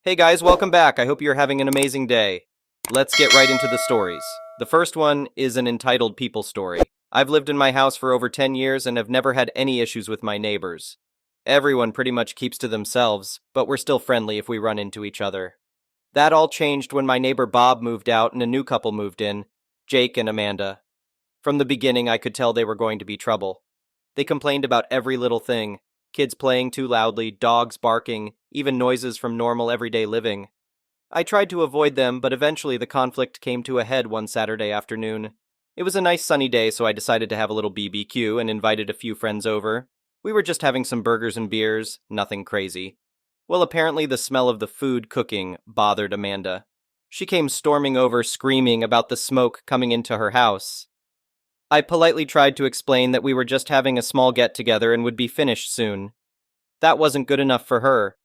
Hey guys, welcome back. I hope you're having an amazing day. Let's get right into the stories. The first one is an entitled people story. I've lived in my house for over 10 years and have never had any issues with my neighbors. Everyone pretty much keeps to themselves, but we're still friendly if we run into each other. That all changed when my neighbor Bob moved out and a new couple moved in, Jake and Amanda. From the beginning, I could tell they were going to be trouble. They complained about every little thing: kids playing too loudly, dogs barking, even noises from normal everyday living. I tried to avoid them, but eventually the conflict came to a head one Saturday afternoon. It was a nice sunny day, so I decided to have a little BBQ and invited a few friends over. We were just having some burgers and beers, nothing crazy. Well, apparently the smell of the food cooking bothered Amanda. She came storming over, screaming about the smoke coming into her house. I politely tried to explain that we were just having a small get-together and would be finished soon. That wasn't good enough for her.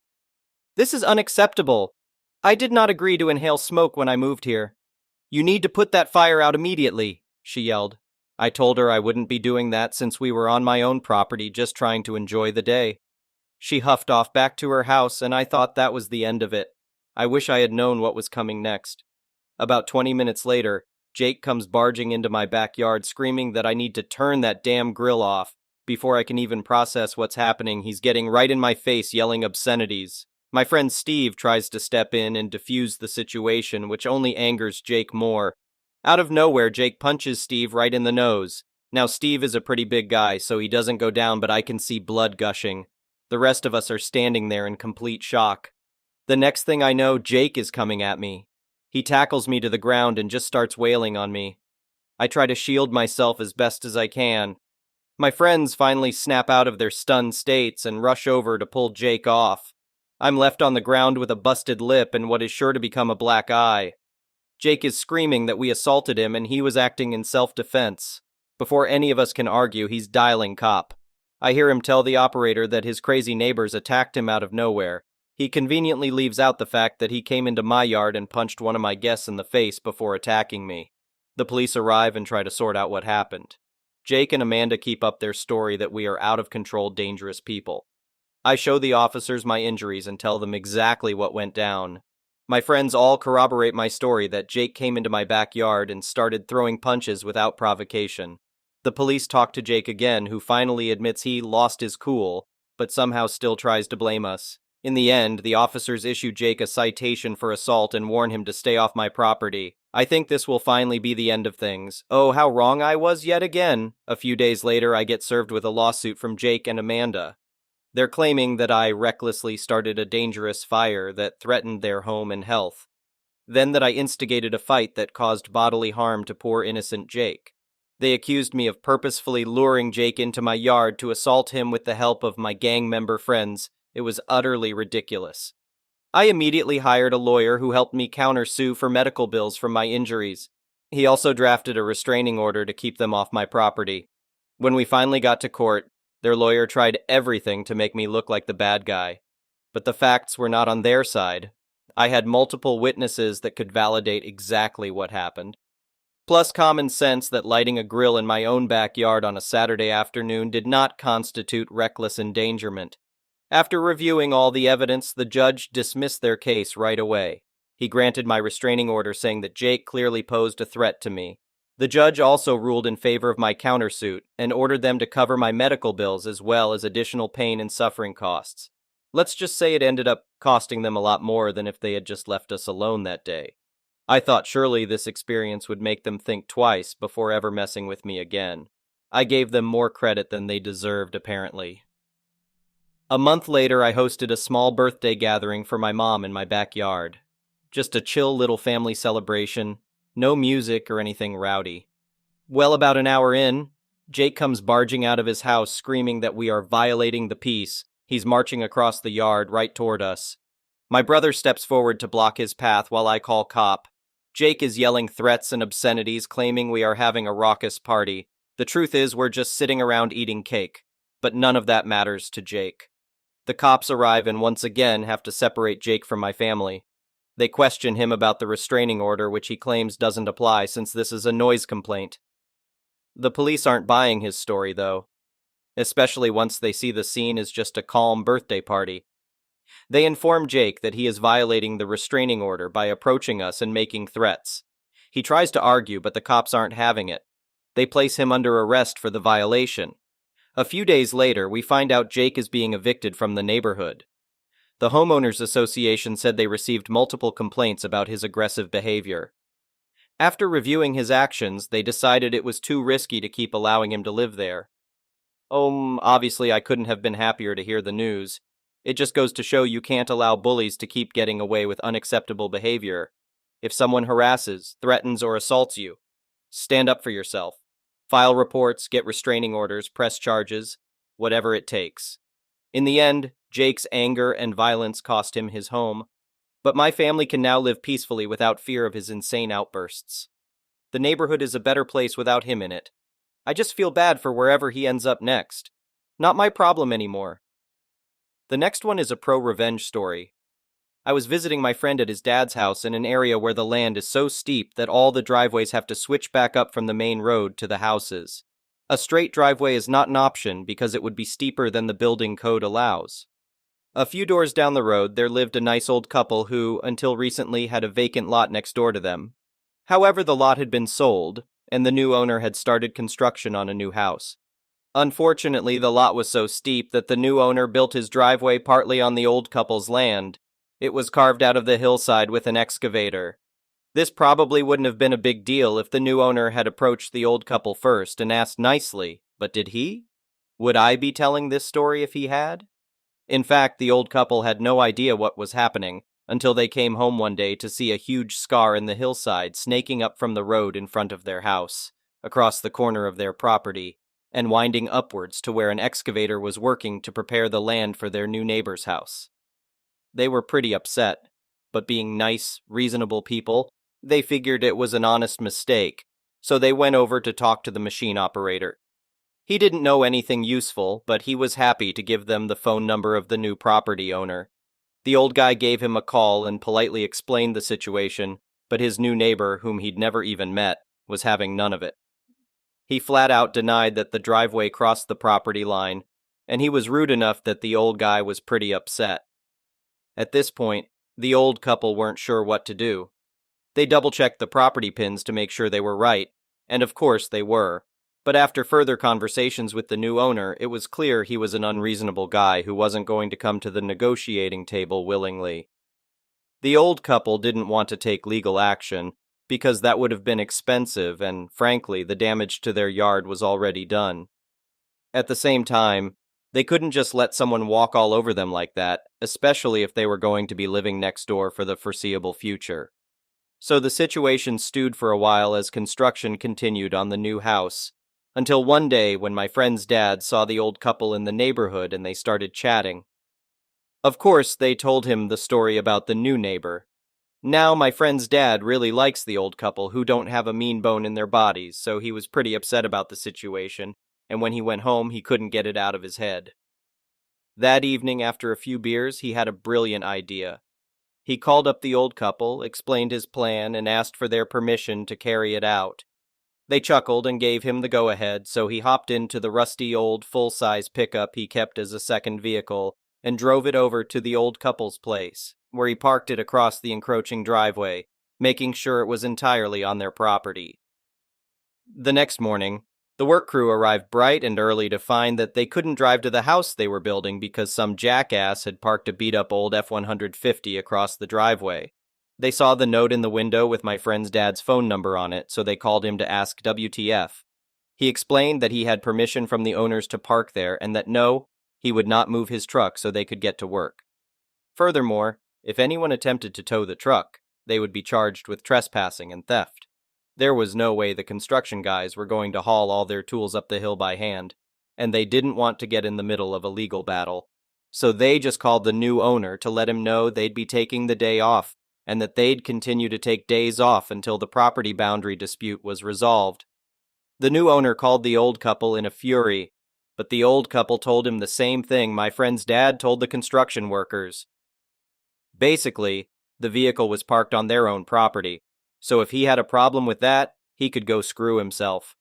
"This is unacceptable. I did not agree to inhale smoke when I moved here. You need to put that fire out immediately," she yelled. I told her I wouldn't be doing that since we were on my own property just trying to enjoy the day. She huffed off back to her house, and I thought that was the end of it. I wish I had known what was coming next. About 20 minutes later, Jake comes barging into my backyard screaming that I need to turn that damn grill off. Before I can even process what's happening, he's getting right in my face yelling obscenities. My friend Steve tries to step in and defuse the situation, which only angers Jake more. Out of nowhere, Jake punches Steve right in the nose. Now, Steve is a pretty big guy, so he doesn't go down, but I can see blood gushing. The rest of us are standing there in complete shock. The next thing I know, Jake is coming at me. He tackles me to the ground and just starts wailing on me. I try to shield myself as best as I can. My friends finally snap out of their stunned states and rush over to pull Jake off. I'm left on the ground with a busted lip and what is sure to become a black eye. Jake is screaming that we assaulted him and he was acting in self-defense. Before any of us can argue, he's dialing cop. I hear him tell the operator that his crazy neighbors attacked him out of nowhere. He conveniently leaves out the fact that he came into my yard and punched one of my guests in the face before attacking me. The police arrive and try to sort out what happened. Jake and Amanda keep up their story that we are out of control, dangerous people. I show the officers my injuries and tell them exactly what went down. My friends all corroborate my story that Jake came into my backyard and started throwing punches without provocation. The police talk to Jake again, who finally admits he lost his cool, but somehow still tries to blame us. In the end, the officers issue Jake a citation for assault and warn him to stay off my property. I think this will finally be the end of things. Oh, how wrong I was yet again. A few days later, I get served with a lawsuit from Jake and Amanda. They're claiming that I recklessly started a dangerous fire that threatened their home and health. Then that I instigated a fight that caused bodily harm to poor innocent Jake. They accused me of purposefully luring Jake into my yard to assault him with the help of my gang member friends. It was utterly ridiculous. I immediately hired a lawyer who helped me countersue for medical bills from my injuries. He also drafted a restraining order to keep them off my property. When we finally got to court, their lawyer tried everything to make me look like the bad guy. But the facts were not on their side. I had multiple witnesses that could validate exactly what happened. Plus common sense that lighting a grill in my own backyard on a Saturday afternoon did not constitute reckless endangerment. After reviewing all the evidence, the judge dismissed their case right away. He granted my restraining order, saying that Jake clearly posed a threat to me. The judge also ruled in favor of my countersuit and ordered them to cover my medical bills as well as additional pain and suffering costs. Let's just say it ended up costing them a lot more than if they had just left us alone that day. I thought surely this experience would make them think twice before ever messing with me again. I gave them more credit than they deserved, apparently. A month later, I hosted a small birthday gathering for my mom in my backyard. Just a chill little family celebration, no music or anything rowdy. Well, about an hour in, Jake comes barging out of his house screaming that we are violating the peace. He's marching across the yard right toward us. My brother steps forward to block his path while I call cop. Jake is yelling threats and obscenities, claiming we are having a raucous party. The truth is, we're just sitting around eating cake. But none of that matters to Jake. The cops arrive and once again have to separate Jake from my family. They question him about the restraining order, which he claims doesn't apply since this is a noise complaint. The police aren't buying his story, though, especially once they see the scene as just a calm birthday party. They inform Jake that he is violating the restraining order by approaching us and making threats. He tries to argue, but the cops aren't having it. They place him under arrest for the violation. A few days later, we find out Jake is being evicted from the neighborhood. The homeowners association said they received multiple complaints about his aggressive behavior. After reviewing his actions, they decided it was too risky to keep allowing him to live there. Obviously I couldn't have been happier to hear the news. It just goes to show you can't allow bullies to keep getting away with unacceptable behavior. If someone harasses, threatens, or assaults you, stand up for yourself. File reports, get restraining orders, press charges, whatever it takes. In the end, Jake's anger and violence cost him his home, but my family can now live peacefully without fear of his insane outbursts. The neighborhood is a better place without him in it. I just feel bad for wherever he ends up next. Not my problem anymore. The next one is a pro-revenge story. I was visiting my friend at his dad's house in an area where the land is so steep that all the driveways have to switch back up from the main road to the houses. A straight driveway is not an option because it would be steeper than the building code allows. A few doors down the road, there lived a nice old couple who, until recently, had a vacant lot next door to them. However, the lot had been sold, and the new owner had started construction on a new house. Unfortunately, the lot was so steep that the new owner built his driveway partly on the old couple's land. It was carved out of the hillside with an excavator. This probably wouldn't have been a big deal if the new owner had approached the old couple first and asked nicely, but did he? Would I be telling this story if he had? In fact, the old couple had no idea what was happening until they came home one day to see a huge scar in the hillside snaking up from the road in front of their house, across the corner of their property, and winding upwards to where an excavator was working to prepare the land for their new neighbor's house. They were pretty upset, but being nice, reasonable people, they figured it was an honest mistake, so they went over to talk to the machine operator. He didn't know anything useful, but he was happy to give them the phone number of the new property owner. The old guy gave him a call and politely explained the situation, but his new neighbor, whom he'd never even met, was having none of it. He flat out denied that the driveway crossed the property line, and he was rude enough that the old guy was pretty upset. At this point, the old couple weren't sure what to do. They double-checked the property pins to make sure they were right, and of course they were. But after further conversations with the new owner, it was clear he was an unreasonable guy who wasn't going to come to the negotiating table willingly. The old couple didn't want to take legal action, because that would have been expensive and, frankly, the damage to their yard was already done. At the same time, they couldn't just let someone walk all over them like that, especially if they were going to be living next door for the foreseeable future. So the situation stewed for a while as construction continued on the new house, until one day when my friend's dad saw the old couple in the neighborhood and they started chatting. Of course, they told him the story about the new neighbor. Now my friend's dad really likes the old couple who don't have a mean bone in their bodies, so he was pretty upset about the situation, and when he went home he couldn't get it out of his head. That evening, after a few beers, he had a brilliant idea. He called up the old couple, explained his plan, and asked for their permission to carry it out. They chuckled and gave him the go-ahead, so he hopped into the rusty old full-size pickup he kept as a second vehicle and drove it over to the old couple's place, where he parked it across the encroaching driveway, making sure it was entirely on their property. The next morning, the work crew arrived bright and early to find that they couldn't drive to the house they were building because some jackass had parked a beat-up old F-150 across the driveway. They saw the note in the window with my friend's dad's phone number on it, so they called him to ask WTF. He explained that he had permission from the owners to park there and that no, he would not move his truck so they could get to work. Furthermore, if anyone attempted to tow the truck, they would be charged with trespassing and theft. There was no way the construction guys were going to haul all their tools up the hill by hand, and they didn't want to get in the middle of a legal battle. So they just called the new owner to let him know they'd be taking the day off, and that they'd continue to take days off until the property boundary dispute was resolved. The new owner called the old couple in a fury, but the old couple told him the same thing my friend's dad told the construction workers. Basically, the vehicle was parked on their own property, so if he had a problem with that, he could go screw himself.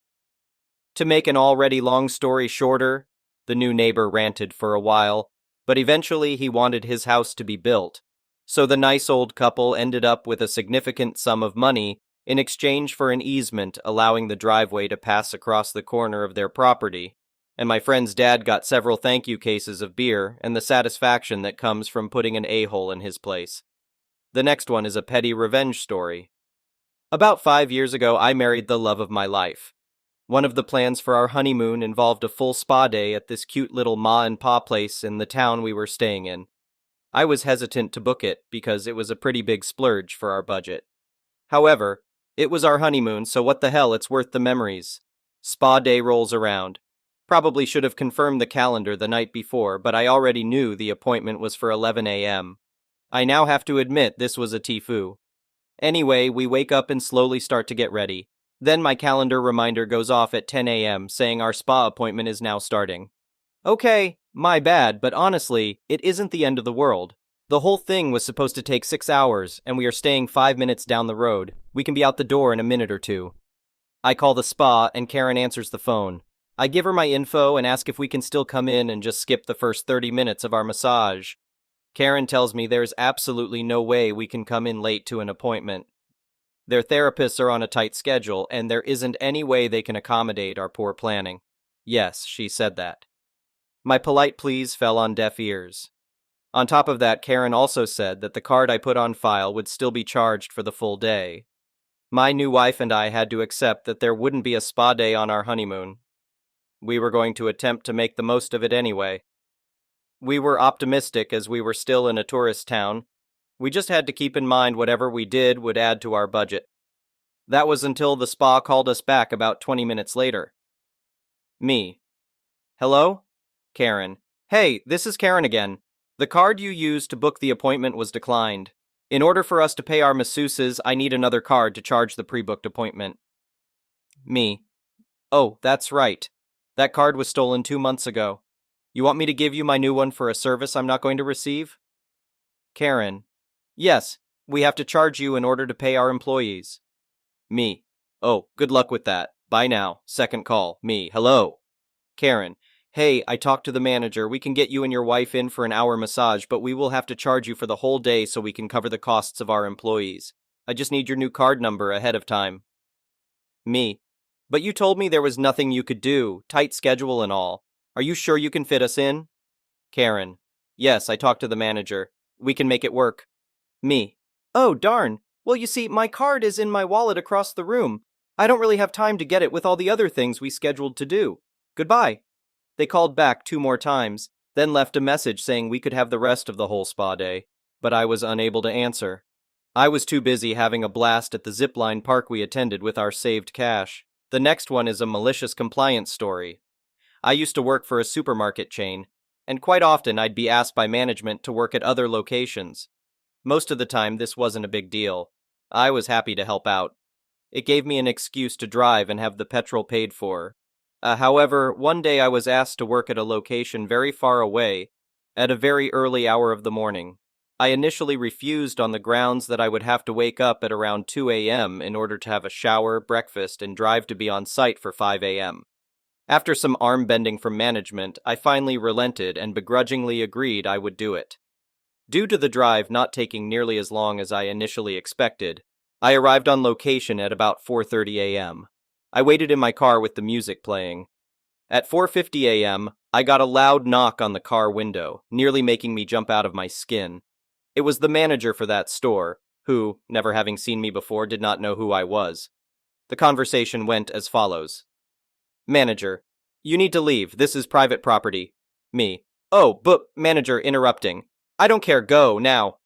To make an already long story shorter, the new neighbor ranted for a while, but eventually he wanted his house to be built. So the nice old couple ended up with a significant sum of money in exchange for an easement allowing the driveway to pass across the corner of their property. And my friend's dad got several thank you cases of beer and the satisfaction that comes from putting an a-hole in his place. The next one is a petty revenge story. About 5 years ago, I married the love of my life. One of the plans for our honeymoon involved a full spa day at this cute little ma and pa place in the town we were staying in. I was hesitant to book it because it was a pretty big splurge for our budget. However, it was our honeymoon, so what the hell, it's worth the memories. Spa day rolls around. Probably should have confirmed the calendar the night before, but I already knew the appointment was for 11 a.m. I now have to admit this was a tifu. Anyway, we wake up and slowly start to get ready. Then my calendar reminder goes off at 10 a.m. saying our spa appointment is now starting. Okay, my bad, but honestly, it isn't the end of the world. The whole thing was supposed to take 6 hours, and we are staying 5 minutes down the road. We can be out the door in a minute or two. I call the spa, and Karen answers the phone. I give her my info and ask if we can still come in and just skip the first 30 minutes of our massage. Karen tells me there's absolutely no way we can come in late to an appointment. Their therapists are on a tight schedule, and there isn't any way they can accommodate our poor planning. Yes, she said that. My polite pleas fell on deaf ears. On top of that, Karen also said that the card I put on file would still be charged for the full day. My new wife and I had to accept that there wouldn't be a spa day on our honeymoon. We were going to attempt to make the most of it anyway. We were optimistic as we were still in a tourist town. We just had to keep in mind whatever we did would add to our budget. That was until the spa called us back about 20 minutes later. Me. Hello? Karen. Hey, this is Karen again. The card you used to book the appointment was declined. In order for us to pay our masseuses, I need another card to charge the pre-booked appointment. Me. Oh, that's right. That card was stolen 2 months ago. You want me to give you my new one for a service I'm not going to receive? Karen. Yes, we have to charge you in order to pay our employees. Me. Oh, good luck with that. Bye now. Second call. Me. Hello. Karen. Hey, I talked to the manager. We can get you and your wife in for an hour massage, but we will have to charge you for the whole day so we can cover the costs of our employees. I just need your new card number ahead of time. Me. But you told me there was nothing you could do, tight schedule and all. Are you sure you can fit us in? Karen. Yes, I talked to the manager. We can make it work. Me. Oh, darn. Well, you see, my card is in my wallet across the room. I don't really have time to get it with all the other things we scheduled to do. Goodbye. They called back 2 more times, then left a message saying we could have the rest of the whole spa day, but I was unable to answer. I was too busy having a blast at the zipline park we attended with our saved cash. The next one is a malicious compliance story. I used to work for a supermarket chain, and quite often I'd be asked by management to work at other locations. Most of the time this wasn't a big deal. I was happy to help out. It gave me an excuse to drive and have the petrol paid for. However, one day I was asked to work at a location very far away at a very early hour of the morning. I initially refused on the grounds that I would have to wake up at around 2 a.m. in order to have a shower, breakfast, and drive to be on site for 5 a.m. After some arm bending from management, I finally relented and begrudgingly agreed I would do it. Due to the drive not taking nearly as long as I initially expected, I arrived on location at about 4:30 a.m. I waited in my car with the music playing. At 4:50 a.m., I got a loud knock on the car window, nearly making me jump out of my skin. It was the manager for that store, who, never having seen me before, did not know who I was. The conversation went as follows. Manager, you need to leave. This is private property. Me. Oh, but manager interrupting. I don't care. Go, now.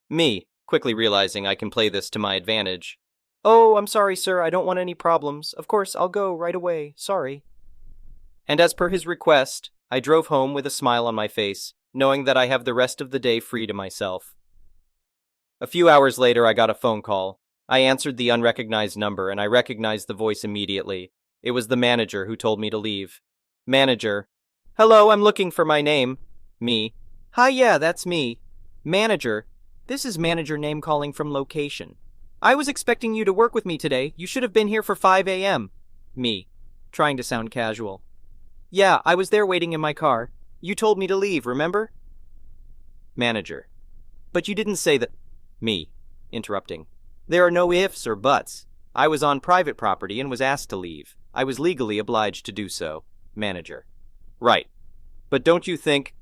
Me, quickly realizing I can play this to my advantage. Oh, I'm sorry, sir. I don't want any problems. Of course, I'll go right away. Sorry. And as per his request, I drove home with a smile on my face, knowing that I have the rest of the day free to myself. A few hours later, I got a phone call. I answered the unrecognized number, and I recognized the voice immediately. It was the manager who told me to leave. Manager. Hello, I'm looking for my name. Me. Hi, yeah, that's me. Manager. This is manager name calling from location. I was expecting you to work with me today. You should have been here for 5 a.m. Me. Trying to sound casual. Yeah, I was there waiting in my car. You told me to leave, remember? Manager. But you didn't say that. Me. Interrupting. There are no ifs or buts. I was on private property and was asked to leave. I was legally obliged to do so. Manager. Right. But don't you think...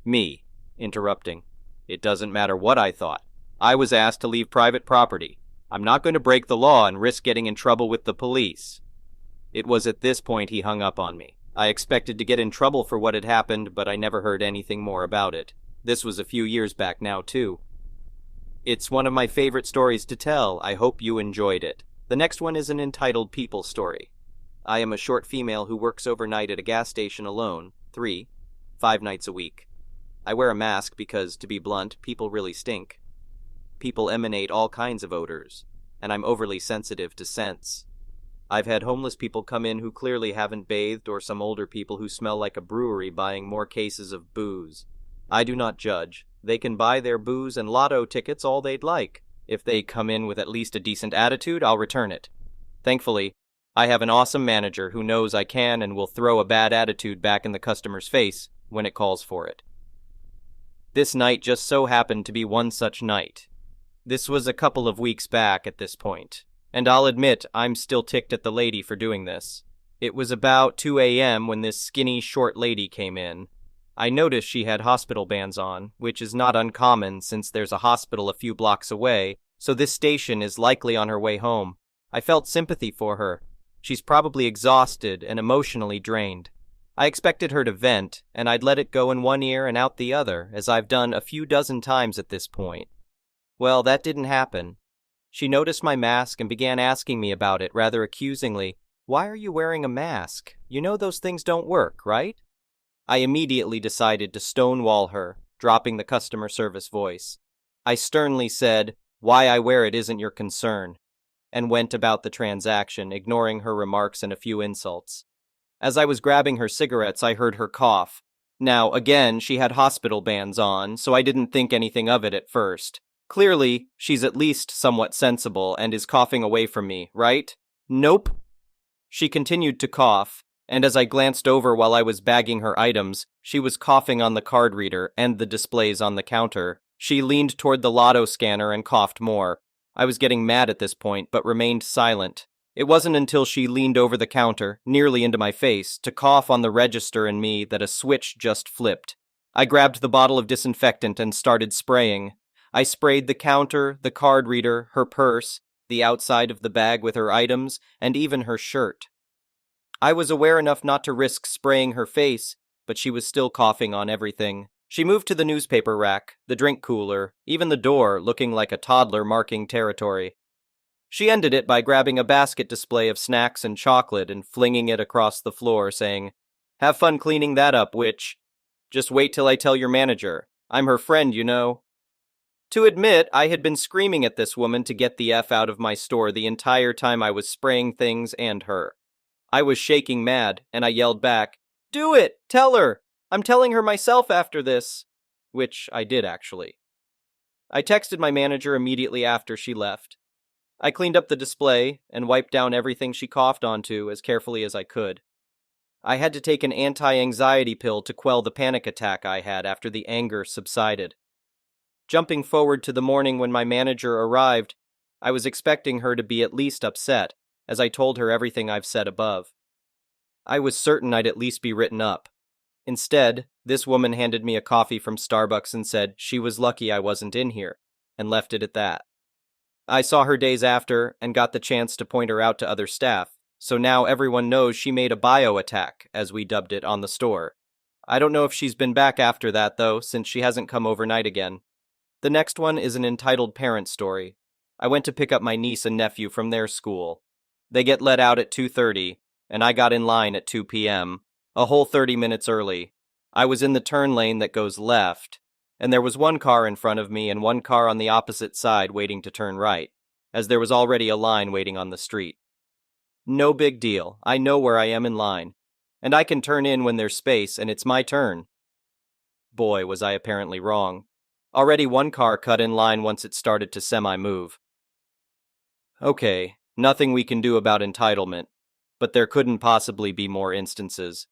Me. Interrupting. It doesn't matter what I thought. I was asked to leave private property. I'm not going to break the law and risk getting in trouble with the police. It was at this point he hung up on me. I expected to get in trouble for what had happened, but I never heard anything more about it. This was a few years back now, too. It's one of my favorite stories to tell. I hope you enjoyed it. The next one is an entitled People Story. I am a short female who works overnight at a gas station alone, 5 nights a week. I wear a mask because, to be blunt, people really stink. People emanate all kinds of odors, and I'm overly sensitive to scents. I've had homeless people come in who clearly haven't bathed, or some older people who smell like a brewery buying more cases of booze. I do not judge. They can buy their booze and lotto tickets all they'd like. If they come in with at least a decent attitude, I'll return it. Thankfully, I have an awesome manager who knows I can and will throw a bad attitude back in the customer's face when it calls for it. This night just so happened to be one such night. This was a couple of weeks back at this point, and I'll admit I'm still ticked at the lady for doing this. It was about 2 a.m. when this skinny, short lady came in. I noticed she had hospital bands on, which is not uncommon since there's a hospital a few blocks away, so this station is likely on her way home. I felt sympathy for her. She's probably exhausted and emotionally drained. I expected her to vent, and I'd let it go in one ear and out the other, as I've done a few dozen times at this point. Well, that didn't happen. She noticed my mask and began asking me about it rather accusingly. Why are you wearing a mask? You know those things don't work, right? I immediately decided to stonewall her, dropping the customer service voice. I sternly said, why I wear it isn't your concern, and went about the transaction, ignoring her remarks and a few insults. As I was grabbing her cigarettes, I heard her cough. Now, again, she had hospital bands on, so I didn't think anything of it at first. Clearly, she's at least somewhat sensible and is coughing away from me, right? Nope. She continued to cough, and as I glanced over while I was bagging her items, she was coughing on the card reader and the displays on the counter. She leaned toward the lotto scanner and coughed more. I was getting mad at this point, but remained silent. It wasn't until she leaned over the counter, nearly into my face, to cough on the register and me that a switch just flipped. I grabbed the bottle of disinfectant and started spraying. I sprayed the counter, the card reader, her purse, the outside of the bag with her items, and even her shirt. I was aware enough not to risk spraying her face, but she was still coughing on everything. She moved to the newspaper rack, the drink cooler, even the door, looking like a toddler marking territory. She ended it by grabbing a basket display of snacks and chocolate and flinging it across the floor, saying, "Have fun cleaning that up, witch. Just wait till I tell your manager. I'm her friend, you know." To admit, I had been screaming at this woman to get the F out of my store the entire time I was spraying things and her. I was shaking mad, and I yelled back, "Do it! Tell her! I'm telling her myself after this." Which I did, actually. I texted my manager immediately after she left. I cleaned up the display and wiped down everything she coughed onto as carefully as I could. I had to take an anti-anxiety pill to quell the panic attack I had after the anger subsided. Jumping forward to the morning when my manager arrived, I was expecting her to be at least upset, as I told her everything I've said above. I was certain I'd at least be written up. Instead, this woman handed me a coffee from Starbucks and said she was lucky I wasn't in here, and left it at that. I saw her days after and got the chance to point her out to other staff, so now everyone knows she made a bio attack, as we dubbed it on the store. I don't know if she's been back after that, though, since she hasn't come overnight again. The next one is an entitled parent story. I went to pick up my niece and nephew from their school. They get let out at 2:30, and I got in line at 2 p.m., a whole 30 minutes early. I was in the turn lane that goes left, and there was one car in front of me and one car on the opposite side waiting to turn right, as there was already a line waiting on the street. No big deal, I know where I am in line, and I can turn in when there's space and it's my turn. Boy, was I apparently wrong. Already one car cut in line once it started to semi-move. Okay, nothing we can do about entitlement, but there couldn't possibly be more instances.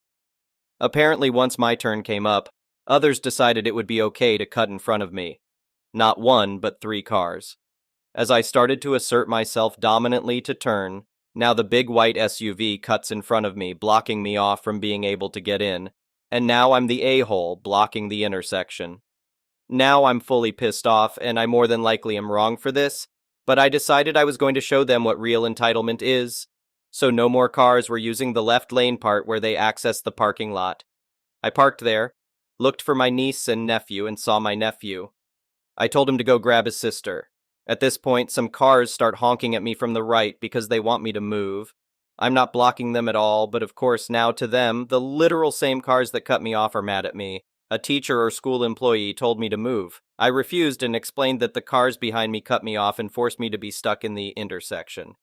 Apparently once my turn came up, Others decided it would be okay to cut in front of me. Not one, but 3 cars. As I started to assert myself dominantly to turn, now the big white SUV cuts in front of me, blocking me off from being able to get in, and now I'm the a-hole blocking the intersection. Now I'm fully pissed off, and I more than likely am wrong for this, but I decided I was going to show them what real entitlement is. So no more cars were using the left lane part where they access the parking lot. I parked there, looked for my niece and nephew, and saw my nephew. I told him to go grab his sister. At this point, some cars start honking at me from the right because they want me to move. I'm not blocking them at all, but of course now to them, the literal same cars that cut me off are mad at me. A teacher or school employee told me to move. I refused and explained that the cars behind me cut me off and forced me to be stuck in the intersection.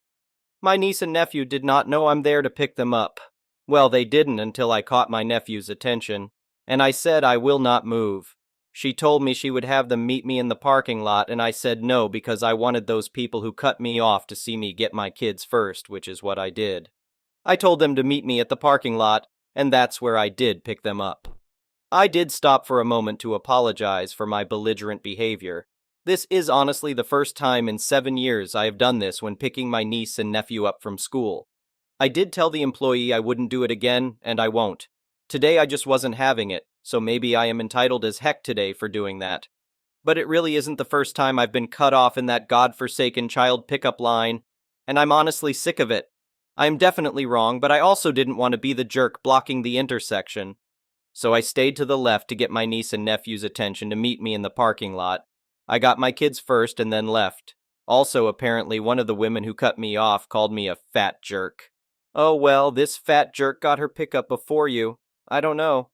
My niece and nephew did not know I'm there to pick them up. Well, they didn't until I caught my nephew's attention, and I said I will not move. She told me she would have them meet me in the parking lot, and I said no because I wanted those people who cut me off to see me get my kids first, which is what I did. I told them to meet me at the parking lot, and that's where I did pick them up. I did stop for a moment to apologize for my belligerent behavior. This is honestly the first time in 7 years I have done this when picking my niece and nephew up from school. I did tell the employee I wouldn't do it again, and I won't. Today I just wasn't having it, so maybe I am entitled as heck today for doing that. But it really isn't the first time I've been cut off in that godforsaken child pickup line, and I'm honestly sick of it. I am definitely wrong, but I also didn't want to be the jerk blocking the intersection. So I stayed to the left to get my niece and nephew's attention to meet me in the parking lot. I got my kids first and then left. Also, apparently, one of the women who cut me off called me a fat jerk. Oh well, this fat jerk got her pickup before you. I don't know.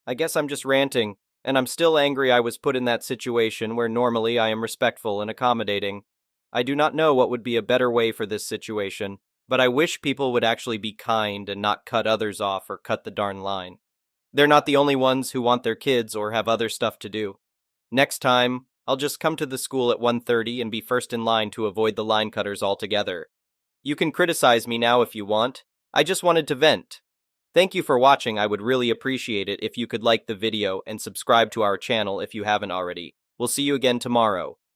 I guess I'm just ranting, and I'm still angry I was put in that situation where normally I am respectful and accommodating. I do not know what would be a better way for this situation, but I wish people would actually be kind and not cut others off or cut the darn line. They're not the only ones who want their kids or have other stuff to do. Next time, I'll just come to the school at 1:30 and be first in line to avoid the line cutters altogether. You can criticize me now if you want. I just wanted to vent. Thank you for watching. I would really appreciate it if you could like the video and subscribe to our channel if you haven't already. We'll see you again tomorrow.